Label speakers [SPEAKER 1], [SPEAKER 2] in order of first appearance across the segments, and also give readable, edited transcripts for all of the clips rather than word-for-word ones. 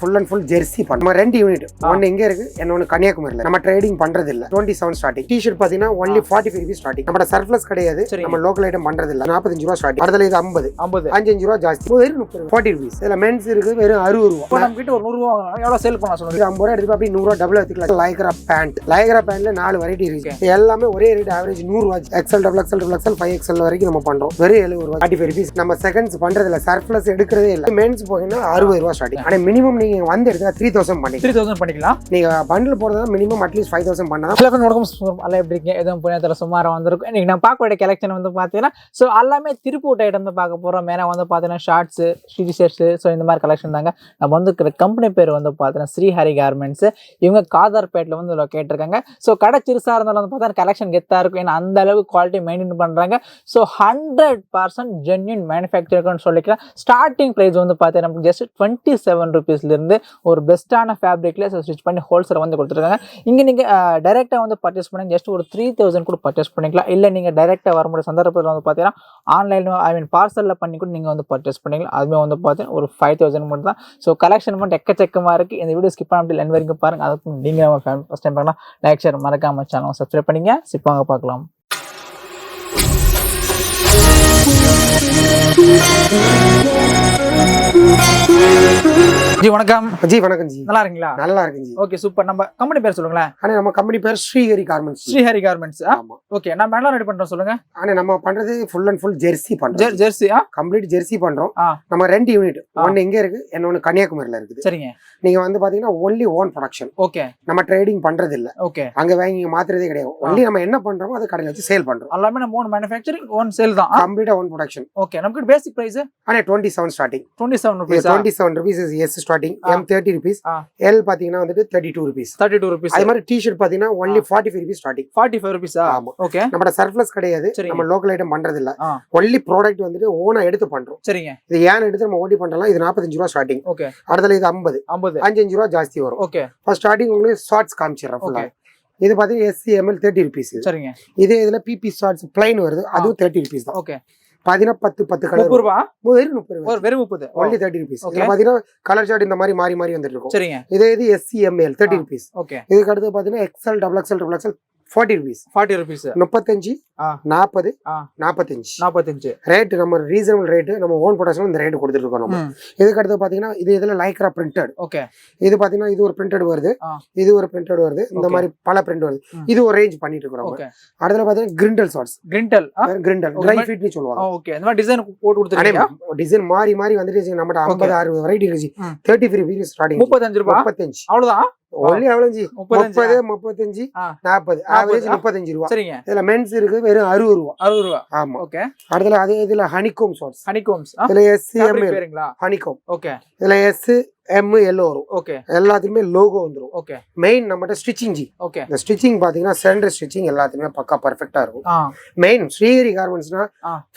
[SPEAKER 1] full and full jersey நம்ம ரெண்டு unit ஒன்னு எங்க இருக்கு இன்னொன்னு கன்னியாகுமரியில நம்ம ட்ரேடிங் பண்றது இல்ல 27 ஸ்டார்டிங் டி-ஷர்ட் பாத்தீங்கன்னா only 45 rupees ஸ்டார்டிங் நம்ம சர்ப்ளஸ் கிடையாது நம்ம லோக்கல் ஐட்டம் பண்றது இல்ல 45 ரூபாய் ஸ்டார்டிங் அடுத்து இது 50 55 ரூபாய் ஜாஸ்தி வெறும் 40 rupees இதுல மென்ஸ் இருக்கு வெறும் 60 ரூபாய்
[SPEAKER 2] இப்போ நம்ம கிட்ட ஒரு 100 ரூபாய் வாங்குனா எவ்வளவு சேல் பண்ணலாம் சொல்லுங்க
[SPEAKER 1] 50 ரூபாய் எடுத்து அப்படியே 100 ரூபாய் டபுள் எடுத்துக்கலாம் லைக்ரா பேண்ட்ல 4 வெரைட்டி இருக்கு எல்லாமே ஒரே ரேட் ஆவரேஜ் 100 ரூபாய் எக்ஸ்எல் டபுள் எக்ஸ்எல் 5XL வரைக்கும் நம்ம பண்றோம் வெறும் 70 ரூபாய் 45 rupees நம்ம செகண்ட்ஸ் பண்றது இல்ல சர்ப்ளஸ் எடுக்கிறதே இல்ல மென்ஸ் போயினா 60 ரூபாய் ஸ்டார்டிங் ஆனா மினிமம் நீங்க வந்து எடுத்தா 3000 பண்ணிக்கலாம் நீங்க பண்டில் போறதா மினிமம் அட்லீஸ்ட் 5000 பண்ணா
[SPEAKER 2] எல்லாம் எப்படி இருக்கீங்க எதுவும் புனியத்துல சுமாரா வந்திருக்கும் இன்னைக்கு நான் பார்க்க வேண்டிய கலெக்ஷன் வந்து பாத்தீங்கன்னா ஸோ எல்லாமே திருப்பூர் ஐட்டம் தான் பார்க்க போறோம் மெயினாக வந்து பாத்தீங்கன்னா ஷார்ட்ஸ் டி-ஷர்ட்ஸ் ஸோ இந்த மாதிரி கலெக்ஷன் தாங்க நம்ம வந்து கம்பெனி பேர் வந்து பாத்தீங்கன்னா ஸ்ரீஹரி கார்மெண்ட்ஸ் இவங்க காதர்பேட்ல வந்து லொக்கேட் இருக்காங்க ஸோ கடை சிறுசா இருந்தாலும் வந்து பார்த்தா கலெக்ஷன் கெத்தா இருக்கும் ஏன்னா அந்த அளவுக்கு குவாலிட்டி மெயின்டைன் பண்றாங்க ஸோ 100% ஜென்யூன் மேனுஃபேக்சர்னு சொல்லிக்கலாம் ஸ்டார்டிங் பிரைஸ் வந்து பார்த்தீங்கன்னா நமக்கு ஜஸ்ட் 27 rupeesல இருந்து ஒரு பெஸ்ட்டான ஃபேப்ரிக்ல ஸ்டிச் பண்ணி ஹோல்சேல் வந்து கொடுத்துருக்காங்க இங்கே நீங்கள் டைரெக்டாக வந்து பர்ச்சேஸ் பண்ணி ஜஸ்ட் ஒரு 3000 கூட பர்ச்சேஸ் பண்ணிக்கலாம் இல்லை நீங்கள் டைரெக்டாக வர முடிய சந்தர்ப்பத்தில் வந்து பார்த்தீங்கன்னா ஆன்லைனில் பார்சலில் பண்ணி கூட நீங்கள் வந்து பர்ச்சேஸ் பண்ணிக்கலாம் அதுவுமே வந்து பார்த்தீங்கன்னா ஒரு 5000 மட்டும் தான் ஸோ கலெக்ஷன் மட்டும் எக்கச்சக்கமாக இருக்குது இந்த வீடியோ ஸ்கிப் பண்ணி என் வரைக்கும் பாருங்கள் அதுக்கு நீங்கள் ஃபர்ஸ்ட் டைம் பார்க்கலாம் லைக் ஷேர் மறக்காம சேனல் சப்ஸ்கிரைப் பண்ணிங்க சிப்பாங்க பார்க்கலாம் ஜி வணக்கம்
[SPEAKER 1] ஜி வணக்கம் ஜி
[SPEAKER 2] நல்லா இருக்கீங்களா
[SPEAKER 1] நல்லா இருக்கு ஜி
[SPEAKER 2] ஓகே சூப்பர் நம்ம கம்பெனி பேர் சொல்லுங்களேன்
[SPEAKER 1] ஆனா நம்ம கம்பெனி பேர் ஸ்ரீஹரி கார்மெண்ட்ஸ்
[SPEAKER 2] ஆமா ஓகே நம்ம என்ன ரெடி பண்றோம் சொல்லுங்க
[SPEAKER 1] ஆனா நம்ம பண்றது ஃபுல் அண்ட் ஃபுல் ஜெர்சி பண்றோம்
[SPEAKER 2] ஜெர்சி
[SPEAKER 1] கம்ப்ளீட் ஜெர்சி பண்றோம் நம்ம ரெண்டு யூனிட் ஒன்னு எங்க இருக்கு இன்னொன்னு கன்னியாகுமரியில இருக்குது
[SPEAKER 2] சரிங்க
[SPEAKER 1] நீங்க வந்து பாத்தீங்கன்னா ஒன்லி ஓன் ப்ரொடக்ஷன்
[SPEAKER 2] ஓகே
[SPEAKER 1] நம்ம ட்ரேடிங் பண்றது இல்ல
[SPEAKER 2] ஓகே
[SPEAKER 1] அங்க வாங்கி மாத்துறதே கிடையாது ஒன்லி நம்ம என்ன பண்றோமோ அதை கடையில வச்சு சேல் பண்றோம்
[SPEAKER 2] எல்லாமே நம்ம ஓன் மேனுஃபேக்சரிங் ஓன் சேல் தான்
[SPEAKER 1] கம்ப்ளீட்டா ஓன் ப்ரொடக்ஷன்
[SPEAKER 2] ஓகே நமக்கு பேசிக் பிரைஸ்
[SPEAKER 1] ஆனா 27 starting
[SPEAKER 2] 27
[SPEAKER 1] rupees is S starting M 30 rupees L பாத்தீங்கன்னா வந்துட்டு 32 rupees அதே மாதிரி டி-ஷர்ட் பாத்தீங்கன்னா only 45 rupees ஸ்டார்டிங்
[SPEAKER 2] 45 rupees
[SPEAKER 1] ஆமா
[SPEAKER 2] ஓகே
[SPEAKER 1] நம்ம சர்ப்ளஸ் கிடையாது நம்ம லோக்கல் ஐட்டம் பண்றது இல்ல ஒன்லி ப்ராடக்ட் வந்துட்டு ஓனா எடுத்து பண்றோம்
[SPEAKER 2] சரிங்க
[SPEAKER 1] இது ஏன் எடுத்து நம்ம ஓடி பண்றலாம் இது 45 ரூபாய் ஸ்டார்டிங்
[SPEAKER 2] ஓகே
[SPEAKER 1] அடுத்து இது 50 55 ரூபாய் ஜாஸ்தி வரும்
[SPEAKER 2] ஓகே
[SPEAKER 1] ஃபர்ஸ்ட் ஸ்டார்டிங் உங்களுக்கு ஷார்ட்ஸ் காமிச்சிரறேன் ஃபுல்லா இது பாத்தீங்கன்னா SCML 30 rupees
[SPEAKER 2] சரிங்க
[SPEAKER 1] இதே இதுல PP ஷார்ட்ஸ் ப்ளைன் வருது அதுவும் 30 rupees தான்
[SPEAKER 2] ஓகே
[SPEAKER 1] பாத்தீங்கன்னா 10 கலர்
[SPEAKER 2] 30 ரூபாய்
[SPEAKER 1] வெறும் 30
[SPEAKER 2] வெறும் 30
[SPEAKER 1] only 30 rupees இதுல பாத்தீங்கன்னா கலர் சார்ட் இந்த மாதிரி மாறி வந்துட்டு இருக்கும்
[SPEAKER 2] சரிங்க
[SPEAKER 1] இதே இது SCML 30 rupees
[SPEAKER 2] ஓகே
[SPEAKER 1] இதுக்கு அடுத்து பாத்தீங்கன்னா XL XXL 40 rupees 35 40 45 ரேட் நம்ம ரீசனபிள் ரேட் நம்ம ஓன் ப்ரொடக்ஷன் இந்த ரேட் கொடுத்துட்டு இருக்கோம் நம்ம இதுக்கு அடுத்து பாத்தீங்கன்னா இதுல லைக்ரா பிரிண்டட்
[SPEAKER 2] ஓகே
[SPEAKER 1] இது பாத்தீங்கன்னா இது ஒரு பிரிண்டட் வருது இது ஒரு பிரிண்டட் வருது இந்த மாதிரி பல பிரிண்ட் வருது இது ஒரு ரேஞ்ச் பண்ணிட்டு இருக்கோம் அடுத்து பாத்தீங்கன்னா கிரிண்டல் ஷார்ட்ஸ் கிரிண்டல் ட்ரை ஃபிட்னு சொல்லுவாங்க
[SPEAKER 2] ஓகே இந்த மாதிரி டிசைன் போட்டு கொடுத்துருக்கீங்க
[SPEAKER 1] டிசைன் மாறி வந்துருச்சு நம்ம 50 60 வெரைட்டி இருக்கு 33 rupees ஸ்டார்டிங்
[SPEAKER 2] 35 ரூபாய்
[SPEAKER 1] 35
[SPEAKER 2] அவ்வளவுதான்
[SPEAKER 1] ஒன்லி எவ்வளவு ஜி 30 35 40 ஆவரேஜ் 35 ரூபாய்
[SPEAKER 2] சரிங்க
[SPEAKER 1] இதுல மென்ஸ் இருக்கு வெறும் 60 ரூபாய்
[SPEAKER 2] ஆமா
[SPEAKER 1] ஓகே அடுத்து அதே இதுல ஹனிகோம் ஷார்ட்ஸ் இதுல SCML
[SPEAKER 2] பேருங்களா
[SPEAKER 1] ஹனிகோம்
[SPEAKER 2] ஓகே
[SPEAKER 1] இதுல M L வரும்
[SPEAKER 2] ஓகே
[SPEAKER 1] எல்லாத்துக்குமே லோகோ வந்துரும்
[SPEAKER 2] ஓகே
[SPEAKER 1] மெயின் நம்மட்ட ஸ்டிச்சிங் ஜி
[SPEAKER 2] ஓகே
[SPEAKER 1] இந்த ஸ்டிச்சிங் பாத்தீங்கன்னா சென்டர் ஸ்டிச்சிங் எல்லாத்துக்குமே பக்கா பெர்ஃபெக்ட்டா இருக்கும் மெயின் ஸ்ரீஹரி கார்மெண்ட்ஸ்னா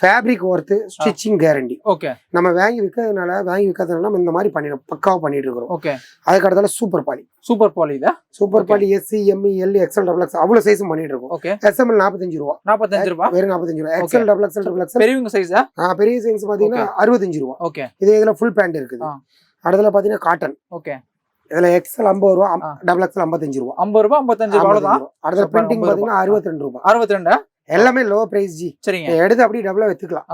[SPEAKER 1] fabric worth stitching guarantee
[SPEAKER 2] okay
[SPEAKER 1] நம்ம வாங்கி விற்கிறதுனால இந்த மாதிரி பக்காவா பண்ணிட்டு இருக்கோம்
[SPEAKER 2] ஓகே
[SPEAKER 1] அதுக்கு அடுத்தால super poly SC M L XL XXL அவ்வளவு சைஸும் பண்ணிட்டு இருக்கோம்
[SPEAKER 2] ஓகே
[SPEAKER 1] SML 45 ரூபாய் வெறும் 45 ரூபாய் XL XXL
[SPEAKER 2] பெரியவங்க சைஸா
[SPEAKER 1] பெரிய சைஸ் பாத்தீங்கன்னா 65 ரூபாய்
[SPEAKER 2] ஓகே
[SPEAKER 1] இதுல ஃபுல் பேண்ட் இருக்குது அடுத்துல பாத்தீங்கன்னா காட்டன்
[SPEAKER 2] ஓகே
[SPEAKER 1] இதுல XL 50 ரூபாய் XXL 55 ரூபாய்
[SPEAKER 2] 50 ரூபாய் 55 ரூபாய் அவ்வளவுதான்
[SPEAKER 1] அடுத்த பிரிண்டிங் பாத்தீங்கன்னா 62 ரூபாய்
[SPEAKER 2] 62
[SPEAKER 1] எல்லாமே லோ பிரைஸ் ஜி
[SPEAKER 2] சரிங்க
[SPEAKER 1] எடுத்து அப்படியே டபுளா வித்துக்கலாம்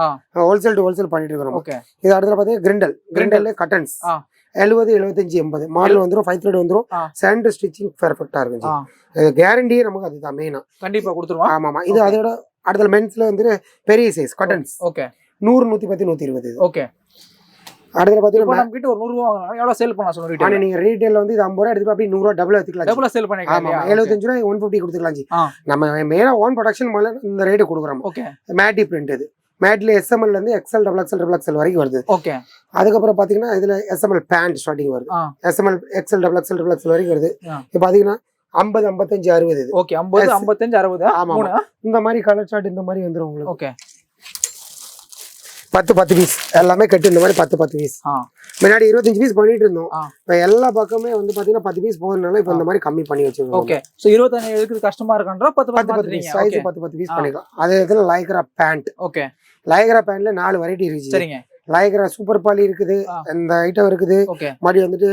[SPEAKER 1] ஹோல்சேல் டு ஹோல்சேல் பண்ணிட்டு இருக்கோம்
[SPEAKER 2] ஓகே
[SPEAKER 1] இது அடுத்து பாத்தீங்கன்னா கிரிண்டல் கட்டன்ஸ் 70 75 80 மாடல் வந்துரும் 5 thread வந்துரும் சாண்ட் ஸ்டிச்சிங் பெர்ஃபெக்ட்டா இருக்கும் ஜி இது கேரண்டியே நமக்கு அதுதான் மெயினா
[SPEAKER 2] கண்டிப்பா கொடுத்துருவோம்
[SPEAKER 1] ஆமாமா இது அதோட அடுத்த மென்ஸ்ல வந்து பெரிய சைஸ் கட்டன்ஸ்
[SPEAKER 2] ஓகே
[SPEAKER 1] 100 110 120
[SPEAKER 2] ஓகே
[SPEAKER 1] அடுத்து பாத்தீங்கன்னா
[SPEAKER 2] நம்ம கிட்ட ஒரு 100 ரூபாய் வாங்குனா எவ்வளவு சேல் பண்ணலாம் சொல்லுங்க
[SPEAKER 1] ஆனா நீங்க ரீட்டைல்ல வந்து இது 50 ரூபாய் எடுத்து அப்படியே 100 ரூபாய் டபுள் எடுத்துக்கலாம்
[SPEAKER 2] டபுளா சேல் பண்ணிக்கலாம்
[SPEAKER 1] ஆமா 75 ரூபாய் 150 கொடுத்துக்கலாம் ஜி நம்ம மெயினா ஓன் ப்ரொடக்ஷன் மேல இந்த ரேட் கொடுக்குறோம்
[SPEAKER 2] ஓகே
[SPEAKER 1] மேட்டி பிரிண்ட் இது மேட்ல SML ல இருந்து XL XXL வரைக்கும் வருது
[SPEAKER 2] ஓகே
[SPEAKER 1] அதுக்கு அப்புறம் பாத்தீங்கன்னா இதுல SML பேண்ட் ஸ்டார்டிங் வருது SML XL XXL வரைக்கும் வருது இப்போ பாத்தீங்கன்னா 50 55 60 இது
[SPEAKER 2] ஓகே 50 55 60
[SPEAKER 1] ஆமா இந்த மாதிரி கலர் சார்ட் இந்த மாதிரி வந்துரும் உங்களுக்கு
[SPEAKER 2] ஓகே
[SPEAKER 1] 10 பீஸ் எல்லாமே கட்டு இந்த மாதிரி 10 பீஸ் முன்னாடி 25 பீஸ் பண்ணிட்டு இருந்தோம் இப்போ எல்லா பக்கமே வந்து பாத்தீங்கன்னா 10 பீஸ் போறதுனால இப்போ இந்த மாதிரி கம்மி பண்ணி வச்சிருக்கோம்
[SPEAKER 2] ஓகே சோ 25 எடுக்கிறது கஷ்டமா இருக்கன்றா 10
[SPEAKER 1] பீஸ் சைஸ் 10 பீஸ் பண்ணிக்கலாம் அதே இதுல லைக்ரா பேண்ட்
[SPEAKER 2] ஓகே
[SPEAKER 1] லைக்ரா பேண்ட்ல 4 வெரைட்டி இருக்கு
[SPEAKER 2] சரிங்க
[SPEAKER 1] லைக்ரா சூப்பர் பாலி இருக்குது, இந்த ஐட்டம் இருக்குது.
[SPEAKER 2] ஓகே
[SPEAKER 1] மறுபடி வந்துட்டு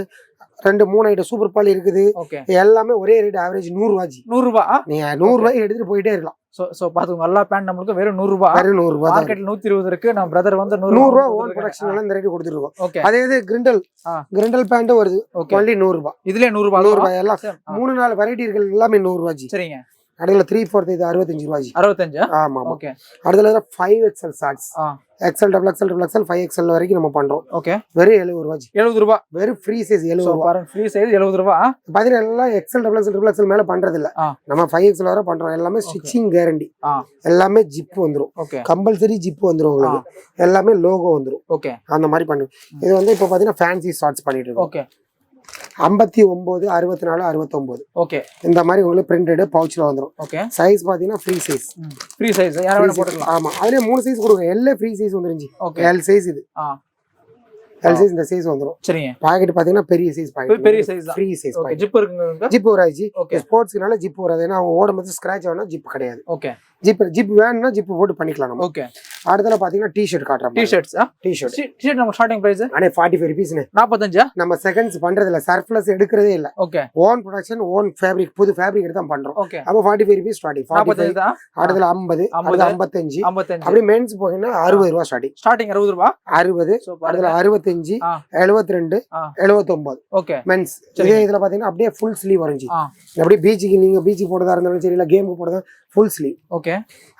[SPEAKER 1] 2-3 ஐட்டம் சூப்பர் பாலி இருக்குது.
[SPEAKER 2] ஓகே
[SPEAKER 1] எல்லாமே ஒரே ரேட் ஆவரேஜ் 100 ரூபாய்.
[SPEAKER 2] 100 ரூபாய்.
[SPEAKER 1] நீங்க 100 ரூபாய் எடுத்துட்டு போயிட்டே இருக்கலாம்.
[SPEAKER 2] சோ பாத்துங்க எல்லா பேண்ட் நம்மளுக்கு வெறும் 100 ரூபாய்.
[SPEAKER 1] வெறும் 100 ரூபாய்.
[SPEAKER 2] மார்க்கெட்ல 120 இருக்கு. நம்ம பிரதர் வந்து 100
[SPEAKER 1] ரூபாய் ஓன் ப்ரொடக்ஷன்ல இந்த ரேட் கொடுத்துருக்கோம்.
[SPEAKER 2] ஓகே
[SPEAKER 1] அதே இது கிரிண்டல் பேண்ட் வருது. ஒன்லி 100 ரூபாய்.
[SPEAKER 2] இதுலயே 100 ரூபாய்.
[SPEAKER 1] 100 ரூபாய் எல்லாம் 3-4 வெரைட்டி இருக்கு, எல்லாமே 100 ரூபாய்.
[SPEAKER 2] சரிங்க.
[SPEAKER 1] அடுத்துல 3/4 இது 65 ரூபாய்.
[SPEAKER 2] 65.
[SPEAKER 1] ஆமா.
[SPEAKER 2] ஓகே.
[SPEAKER 1] அடுத்துல 5XL shorts, XL XXL 5XL வரைக்கும் நம்ம பண்றோம்.
[SPEAKER 2] ஓகே.
[SPEAKER 1] வெறும் 70 ரூபாய்.
[SPEAKER 2] 70 ரூபாய்.
[SPEAKER 1] வெறும் ஃப்ரீ சைஸ் 70 ரூபாய்.
[SPEAKER 2] பாருங்க ஃப்ரீ சைஸ் 70 ரூபாய்.
[SPEAKER 1] பாத்தீங்கன்னா எல்லாம் XL XXL மேல பண்றது இல்ல, நம்ம 5XL வரை பண்றோம். எல்லாமே ஸ்டிச்சிங் கேரண்டி, எல்லாமே ஜிப் வந்துரும்.
[SPEAKER 2] ஓகே.
[SPEAKER 1] கம்பல்சரி ஜிப் வந்துரும் உங்களுக்கு. எல்லாமே லோகோ வந்துரும்.
[SPEAKER 2] ஓகே.
[SPEAKER 1] அந்த மாதிரி பண்ணுங்க. இது வந்து இப்ப பாத்தீங்கன்னா ஃபேன்சி ஷார்ட்ஸ் பண்ணிட்டு இருக்கோம்.
[SPEAKER 2] ஓகே.
[SPEAKER 1] 59, 64, 69.
[SPEAKER 2] ஓகே.
[SPEAKER 1] இந்த மாதிரி உங்களுக்கு பிரிண்டட் பவுச்ல வந்துரும்.
[SPEAKER 2] ஓகே.
[SPEAKER 1] சைஸ் பாத்தீங்கன்னா ஃப்ரீ சைஸ்.
[SPEAKER 2] ஃப்ரீ சைஸ் யார வேணா போட்டுக்கலாம்.
[SPEAKER 1] ஆமா, அதுலயே 3 சைஸ் கொடுங்க. எல்ல ஃப்ரீ சைஸ் வந்துருச்சு.
[SPEAKER 2] ஓகே.
[SPEAKER 1] எல் சைஸ் இது. எல் சைஸ் இந்த சைஸ் வந்துரும்.
[SPEAKER 2] சரிங்க.
[SPEAKER 1] பாக்கெட் பாத்தீங்கன்னா பெரிய சைஸ் பாக்கெட்.
[SPEAKER 2] பெரிய சைஸ் தான்.
[SPEAKER 1] Free size pocket.
[SPEAKER 2] ஜிப் இருக்குங்க.
[SPEAKER 1] ஜிப் வராது.
[SPEAKER 2] ஓகே.
[SPEAKER 1] ஸ்போர்ட்ஸ்னால ஜிப் வராது. ஏன்னா அவங்க ஓடும்போது ஸ்கிராட்ச் ஆனா ஜிப் கிடையாது.
[SPEAKER 2] ஓகே.
[SPEAKER 1] ஜிப் வேணும்னா ஜிப் போட்டு பண்ணிக்கலாம் நம்ம.
[SPEAKER 2] ஓகே.
[SPEAKER 1] அடுத்தல பாத்தீங்கன்னா டி-ஷர்ட் காட்றோம்.
[SPEAKER 2] டி-ஷர்ட் நம்ம ஸ்டார்டிங் பிரைஸ்
[SPEAKER 1] அண்ணே 45 ரூபீஸ்.
[SPEAKER 2] 45.
[SPEAKER 1] நம்ம செகண்ட்ஸ் பண்றது இல்ல, சர்ப்ளஸ் எடுக்கிறதே இல்ல.
[SPEAKER 2] Okay.
[SPEAKER 1] Own production, own fabric, புது ஃபேப்ரிக் எடுத்து தான் பண்றோம்.
[SPEAKER 2] ஓகே.
[SPEAKER 1] அப்ப 45 ரூபீஸ் ஸ்டார்டிங். 45 தான். அடுத்தல 50, அடுத்து 55. அப்படி மென்ஸ் போகினா 60 ரூபாய் ஸ்டார்டிங்.
[SPEAKER 2] 60 ரூபாய்.
[SPEAKER 1] 60, அடுத்தல 65, 72, 79.
[SPEAKER 2] ஓகே.
[SPEAKER 1] மென்ஸ். இதே இதுல பாத்தீங்கன்னா அப்படியே ஃபுல் ஸ்லீவ் வரும்ஜி. அப்படியே பீச்சுக்கு நீங்க பீச்சுக்கு போறதா இருந்தாலும் சரி, இல்ல கேமுக்கு போறதா ஃபுல் ஸ்லீவ்.
[SPEAKER 2] ஓகே.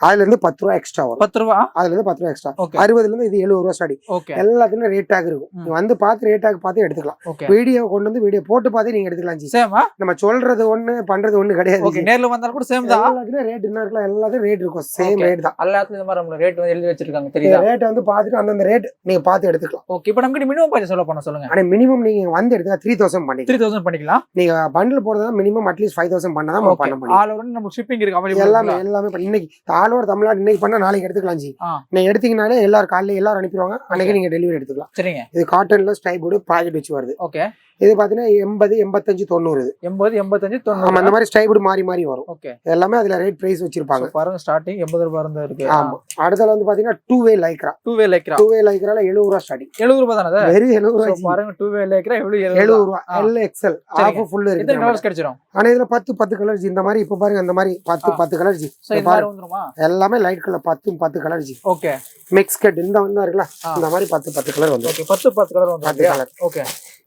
[SPEAKER 1] அதுல இருந்து 10 ரூபாய் எக்ஸ்ட்ரா வரும்.
[SPEAKER 2] 10 ரூபாய்.
[SPEAKER 1] அதுல இருந்து 10 ரூபாய் எக்ஸ்ட்ரா. 60ல இருந்து இது 70 ரூபாய் ஸ்டார்டிங்.
[SPEAKER 2] ஓகே.
[SPEAKER 1] எல்லாத்துலயும் ரேட் டாக் இருக்கும். நீ வந்து பார்த்து ரேட் டாக் பார்த்து எடுத்துக்கலாம். வீடியோ கொண்டு வந்து வீடியோ போட்டு பார்த்து நீங்க எடுத்துக்கலாம் ஜி.
[SPEAKER 2] சேமா
[SPEAKER 1] நம்ம சொல்றது ஒண்ணு பண்றது ஒண்ணு கிடையாது.
[SPEAKER 2] ஓகே. நேர்ல வந்தாலும் கூட சேம் தான்.
[SPEAKER 1] எல்லாத்துலயும் ரேட் என்ன இருக்கலாம், எல்லாத்துலயும் ரேட் இருக்கும். சேம் ரேட் தான்.
[SPEAKER 2] எல்லாத்துலயும் இந்த மாதிரி நம்ம ரேட் வந்து எழுதி வச்சிருக்காங்க, தெரியுதா?
[SPEAKER 1] ரேட் வந்து பார்த்துட்டு அந்த ரேட் நீங்க பார்த்து எடுத்துக்கலாம்.
[SPEAKER 2] ஓகே. இப்போ நமக்கு மினிமம் பிரைஸ் சொல்லுங்க.
[SPEAKER 1] ஆனா மினிமம் நீங்க வந்து எடுத்தா 3000 பண்ணிக்கலாம்.
[SPEAKER 2] 3000 பண்ணிக்கலாம்.
[SPEAKER 1] நீங்க பண்டில் போறதா மினிமம் அட்லீஸ்ட் 5000 பண்ணா தான் பண்ண முடியும்.
[SPEAKER 2] ஆல் ஓவர் நம்ம ஷிப்பிங் இருக்கு அவைலபிள்.
[SPEAKER 1] எல்லாமே இன்னைக்கு ஆல் ஓவர் தமிழ்நாடு இன்னைக்கு பண்ணா நாளைக்கு எடுத்துக்கலாம் ஜி. நீங்க எடுத்தீங்கனாலே எல்லாரும் காலையில எல்லாரும் அனுப்பிடுவாங்க, அன்னைக்கு நீங்க டெலிவரி எடுத்துக்கலாம்.
[SPEAKER 2] சரிங்க. இது
[SPEAKER 1] காட்டன்ல ஸ்டைபோர்டு பாக்கெட் வச்சு வருது.
[SPEAKER 2] ஓகே.
[SPEAKER 1] இது பாத்தீங்கன்னா 80, 85, 90.
[SPEAKER 2] 80, 85, 90.
[SPEAKER 1] ஆமா, அந்த மாதிரி ஸ்டைபோர்டு மாறி வரும்.
[SPEAKER 2] ஓகே.
[SPEAKER 1] எல்லாமே அதுல ரேட் பிரைஸ் வச்சிருப்பாங்க.
[SPEAKER 2] பாருங்க ஸ்டார்டிங் 80 ரூபாய் இருந்து இருக்கு.
[SPEAKER 1] ஆமா. அடுத்தல வந்து பாத்தீங்கன்னா 2 வே லைக்ரா.
[SPEAKER 2] 2 வே லைக்ரால
[SPEAKER 1] 70 ரூபாய் ஸ்டார்டிங்.
[SPEAKER 2] 70 ரூபாய் தானே அது?
[SPEAKER 1] வெரி 70 ரூபாய்.
[SPEAKER 2] பாருங்க 2 வே லைக்ரா எவ்வளவு? 70
[SPEAKER 1] ரூபாய். எல் எக்ஸ்எல் ஆஃப் ஃபுல் இருக்கு.
[SPEAKER 2] எத்தனை கலர்ஸ் கிடைச்சிரும்?
[SPEAKER 1] ஆனா இதுல 10 கலர் ஜி. இந்த மாதிரி இப்ப பாருங்க, அந்த மாதிரி 10 கலர் ஜி.
[SPEAKER 2] சோ இது மாதிரி வந்துருமா?
[SPEAKER 1] எல்லாமே light colour 10 colour G.
[SPEAKER 2] Okay.
[SPEAKER 1] Mix cut இந்த வந்து இருக்குல, இந்த மாதிரி 10 கலர் வந்து.
[SPEAKER 2] ஓகே. 10 கலர் வந்து. 10 கலர். ஓகே.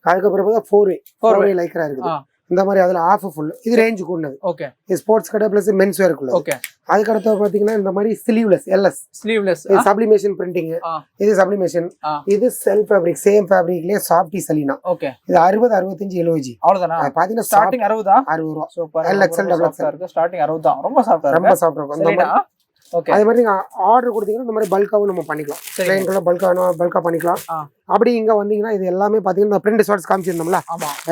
[SPEAKER 1] அதுக்கு அப்புறம் 4 வே லைக்ரா இருக்குது. இந்த மாதிரி அதுல ஆஃப் ஃபுல். இது ரேஞ்ச் கூடது.
[SPEAKER 2] ஓகே.
[SPEAKER 1] இது ஸ்போர்ட்ஸ் கடை பிளஸ் மென்ஸ் வேர் குள்ள.
[SPEAKER 2] ஓகே.
[SPEAKER 1] அதுக்கு அடுத்து பாத்தீங்கன்னா இந்த மாதிரி ஸ்லீவ்லெஸ் எல்எஸ்.
[SPEAKER 2] இது
[SPEAKER 1] சப்ளிமேஷன் பிரிண்டிங். இது சப்ளிமேஷன். இது செல்ஃப் ஃபேப்ரிக், சேம் ஃபேப்ரிக்லயே சாஃப்டி சலீனா.
[SPEAKER 2] ஓகே.
[SPEAKER 1] இது 60, 65, 70
[SPEAKER 2] அவ்வளவுதானா?
[SPEAKER 1] பாத்தீங்கன்னா
[SPEAKER 2] ஸ்டார்டிங் 60
[SPEAKER 1] ரூபாய்.
[SPEAKER 2] Super.
[SPEAKER 1] L XL double XL
[SPEAKER 2] இருக்கு. ஸ்டார்டிங் 60 தான். ரொம்ப சாஃப்ட்டா இருக்கு.
[SPEAKER 1] ரொம்ப சாஃப்ட்டா இருக்கும். இந்த மாதிரி.
[SPEAKER 2] ஓகே.
[SPEAKER 1] அதே மாதிரி நீங்க ஆர்டர் கொடுத்தீங்கன்னா இந்த மாதிரி பல்காவும் நம்ம பண்ணிக்கலாம். ட்ரெயின்ல பல்கா பண்ணிக்கலாம். அப்படி இங்க வந்தீங்கன்னா இது எல்லாமே பாத்தீங்கன்னா பிரிண்ட் ஷார்ட்ஸ் காமிச்சிருந்தோம்ல,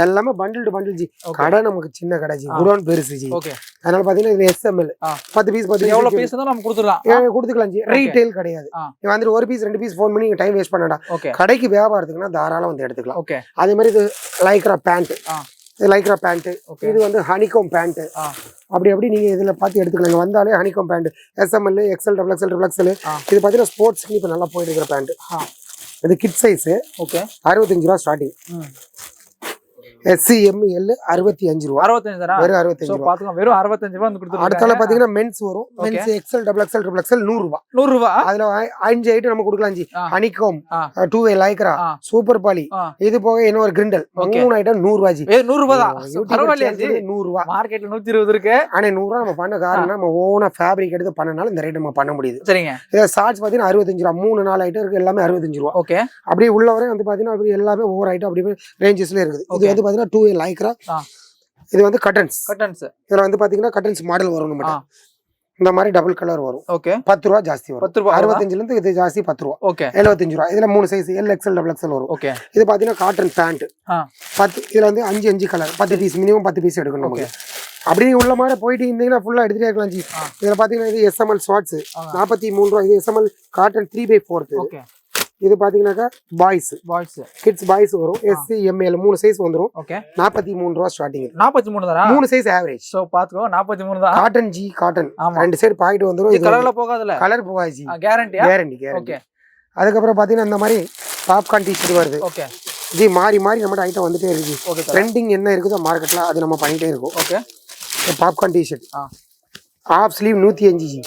[SPEAKER 1] எல்லாமே பண்டில் டு பண்டில் ஜி. கடை நமக்கு சின்ன கடை ஜி, குடோன் பெருசு ஜி. அதனால பாத்தீங்கன்னா இது எஸ்எம்எல் 10 பீஸ்
[SPEAKER 2] எவ்வளவு பீஸ் தான் நம்ம கொடுத்துக்கலாம்
[SPEAKER 1] ஜி. ரீட்டைல் கிடையாது. நீ வந்துட்டு 1 பீஸ் 2 பீஸ் ஃபோன் பண்ணி டைம் வேஸ்ட் பண்ணடா. கடைக்கு வியாபாரத்துக்குன்னா தாராளம் வந்து எடுத்துக்கலாம். அதே மாதிரி இது லைக்ரா பேண்ட். இது லைக்ரா பேண்ட். இது வந்து ஹனிகோம் பேண்ட். அப்படி நீங்க இதுல பாத்து எடுத்துக்கலாம். வந்தாலே honeycomb pant S M L, XL, XXL. இது பாத்தீங்கன்னா ஸ்போர்ட்ஸ்க்கு இப்ப நல்லா போயிட்டு இருக்கிற பேண்ட். இது கிட் சைஸ். ஓகே. 65 ரூபாய் ஸ்டார்டிங். SC ML 65 ரூபாய். 65 தானா? வெறும் 65 ரூபாய். பாத்துங்க, வெறும் 65 ரூபாய் வந்து கொடுத்துருக்காங்க. அடுத்தல பாத்தீங்கன்னா மென்ஸ் வரும். மென்ஸ் XL, XXL, 100 ரூபாய். 100 ரூபாய். அதுல 5 ஐட்டம் நம்ம கொடுக்கலாம் ஜி. ஹனிகோம், 2 வே லைக்ரா, சூப்பர் பாலி, இது போக இன்னொரு கிரிண்டல், 3 ஐட்டம் 100 ரூபாய் ஜி. 100 ரூபாய் தான். பரவாயில்லையா ஜி? 100 ரூபாய். மார்க்கெட்ல 120 இருக்கு. ஆனா 100 ரூபாய் நம்ம பண்ண காரணம் நம்ம ஓனா ஃபேப்ரிக் எடுத்து பண்ணனால இந்த ரேட் நம்ம பண்ண முடியுது. சரிங்க. இது ஷார்ட்ஸ் பாத்தீங்கன்னா 65 ரூபாய். 3-4 ஐட்டம் இருக்கு, எல்லாமே 65 ரூபாய். ஓகே. அப்படியே உள்ள வரை வந்து பாத்தீங்கன்னா அப்படி எல்லாமே ஒவ்வொரு ஐட்டம் அப்படி ரேஞ்சஸ்ல இருக்குது. இது வந்து பாத்தீங்கன்னா 2 வே லைக்ரா. இது வந்து கட்டன்ஸ். இதுல வந்து பாத்தீங்கன்னா கட்டன்ஸ் மாடல் வரும். நம்ம இந்த மாதிரி டபுள் கலர் வரும். ஓகே. 10 ரூபாய் ஜாஸ்தி வரும். 65ல இருந்து இது ஜாஸ்தி 10 ரூபாய். ஓகே. 75 ரூபாய். இதுல 3 சைஸ் எல் எக்ஸ்எல் XXL வரும். ஓகே. இது பாத்தீங்கன்னா காட்டன் பேண்ட். 10. இதுல வந்து 5 கலர் 10 பீஸ் மினிமம் 10 பீஸ் எடுக்கணும் நமக்கு. அப்படியே உள்ள மாதிரி போயிட்டு இருந்தீங்கன்னா ஃபுல்லா எடுத்துட்டே இருக்கலாம் ஜி. இதுல பாத்தீங்கன்னா இது எஸ்எம்எல் ஷார்ட்ஸ் 43 ரூபாய். இது எஸ்எம்எல் காட்டன் 3/4. ஓகே. இது பாத்தீங்கன்னாக்கா பாய்ஸ் கிட்ஸ் பாய்ஸ் வரும். SC ML 3 சைஸ் வந்துரும். ஓகே. 43 ரூபாய் ஸ்டார்டிங். 43 தானா? 3 சைஸ் ஆவரேஜ். சோ பாத்துக்கோ 43 தான். Cotton G cotton. ரெண்டு சைடு பாக்கெட் வந்துரும். இது கலர்ல போகாதுல? கலர் போகாது ஜி. கேரண்டி. ஓகே. அதுக்கப்புறம் பார்த்தீங்கன்னா இந்த மாதிரி பாப்கார்ன் டிஷர்ட் வருது.
[SPEAKER 2] ஓகே.
[SPEAKER 1] இது மாறி மாறி நம்மகிட்ட ஐட்டம் வந்துட்டே இருக்கு.
[SPEAKER 2] ஓகே.
[SPEAKER 1] ட்ரெண்டிங் என்ன இருக்குதோ மார்க்கெட்டில் அது நம்ம பண்ணிகிட்டே இருக்கோம்.
[SPEAKER 2] Okay.
[SPEAKER 1] Popcorn t-shirt half sleeve 105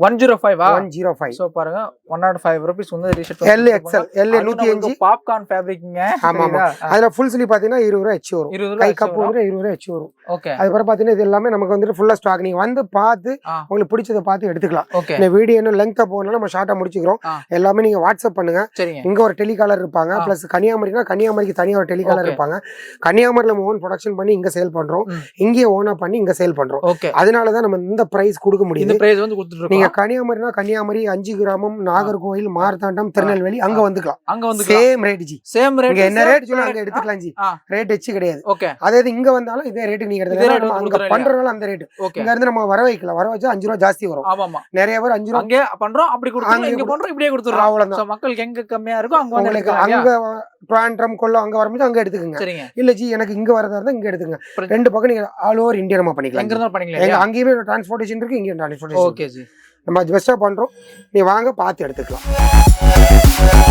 [SPEAKER 2] 105
[SPEAKER 1] 105.
[SPEAKER 2] So பாருங்க 105 ரூபீஸ் வந்து t-shirt
[SPEAKER 1] L XL L 105
[SPEAKER 2] popcorn ஃபேப்ரிக்ங்க.
[SPEAKER 1] ஆமா ஆமா. அதுல ஃபுல் ஸ்லீவ் பாத்தீங்கன்னா 20 ரூபாய் எச் வரும். கை கப் வந்து 20 ரூபாய் எச் வரும்.
[SPEAKER 2] ஓகே.
[SPEAKER 1] அதுக்கப்புறம் பாத்தீங்கன்னா இது எல்லாமே நமக்கு வந்து ஃபுல்லா ஸ்டாக். நீங்க வந்து பார்த்து உங்களுக்கு பிடிச்சதை பார்த்து எடுத்துக்கலாம். இந்த வீடியோ இன்னும் லெங்தா போகணும்னா நம்ம ஷார்ட்டா முடிச்சுக்கிறோம். எல்லாமே நீங்க வாட்ஸ்அப் பண்ணுங்க. இங்க ஒரு டெலிகாலர் இருப்பாங்க. பிளஸ் கன்னியாகுமரினா கன்னியாகுமரிக்கு தனியா ஒரு டெலிகாலர் இருப்பாங்க. கன்னியாகுமரியில நம்ம ஓன் ப்ரொடக்ஷன் பண்ணி இங்க சேல் பண்றோம். இங்கே ஓனா பண்ணி இங்க சேல் பண்றோம். அதனாலதான் நம்ம இந்த பிரைஸ் கொடுக்க முடியும்.
[SPEAKER 2] இந்த பிரைஸ் வந்து கொடுத்துட்டு
[SPEAKER 1] நீங்க கன்னியாகுமரினா கன்னியாகுமரி, 5 கிராமம், நாகர்கோவில், மார்த்தாண்டம், திருநெல்வேலி அங்க வந்துக்கலாம்.
[SPEAKER 2] அங்க வந்து
[SPEAKER 1] same rate G.
[SPEAKER 2] Same rate.
[SPEAKER 1] நீங்க என்ன ரேட் சொல்ல அங்க எடுத்துக்கலாம் ஜி. ரேட் வெச்சு கிடையாது.
[SPEAKER 2] ஓகே.
[SPEAKER 1] அதே இங்க வந்தாலும் இதே ரேட் நீங்க எடுத்துக்கலாம். அங்க பண்றனால அந்த ரேட். இங்க இருந்து நம்ம வர வைக்கலாம். வர வச்சா 5 ரூபாய் ஜாஸ்தி வரும்.
[SPEAKER 2] ஆமாமா.
[SPEAKER 1] நிறைய பேர் 5 ரூபாய்
[SPEAKER 2] அங்க பண்றோம் அப்படி கொடுத்துறோம். இங்க பண்றோம் இப்படியே கொடுத்துறோம். அவ்வளவுதான். சோ மக்களுக்கு எங்க கம்மியா இருக்கோ அங்க வந்து
[SPEAKER 1] அங்க ட்ராண்ட்ரம் கொல்லம் அங்க வரும்போது அங்க எடுத்துக்கங்க.
[SPEAKER 2] சரிங்க.
[SPEAKER 1] இல்ல ஜி எனக்கு இங்க வரதா இருந்தா இங்க எடுத்துங்க. ரெண்டு பக்கம் நீங்க ஆல் ஓவர் இந்தியா நம்ம பண்ணிக்கலாம்.
[SPEAKER 2] எங்க இருந்தாலும் பண்ணிக்கலாம்.
[SPEAKER 1] அங்கேயுமே டிரான்ஸ்போர்ட்டேஷன் இருக்கு, இங்க டிரான்ஸ்போர்ட்டேஷன்.
[SPEAKER 2] Okay G.
[SPEAKER 1] நம்ம பெஸ்ட்டாக பண்ணுறோம். நீ வாங்க பார்த்து எடுத்துக்கலாம்.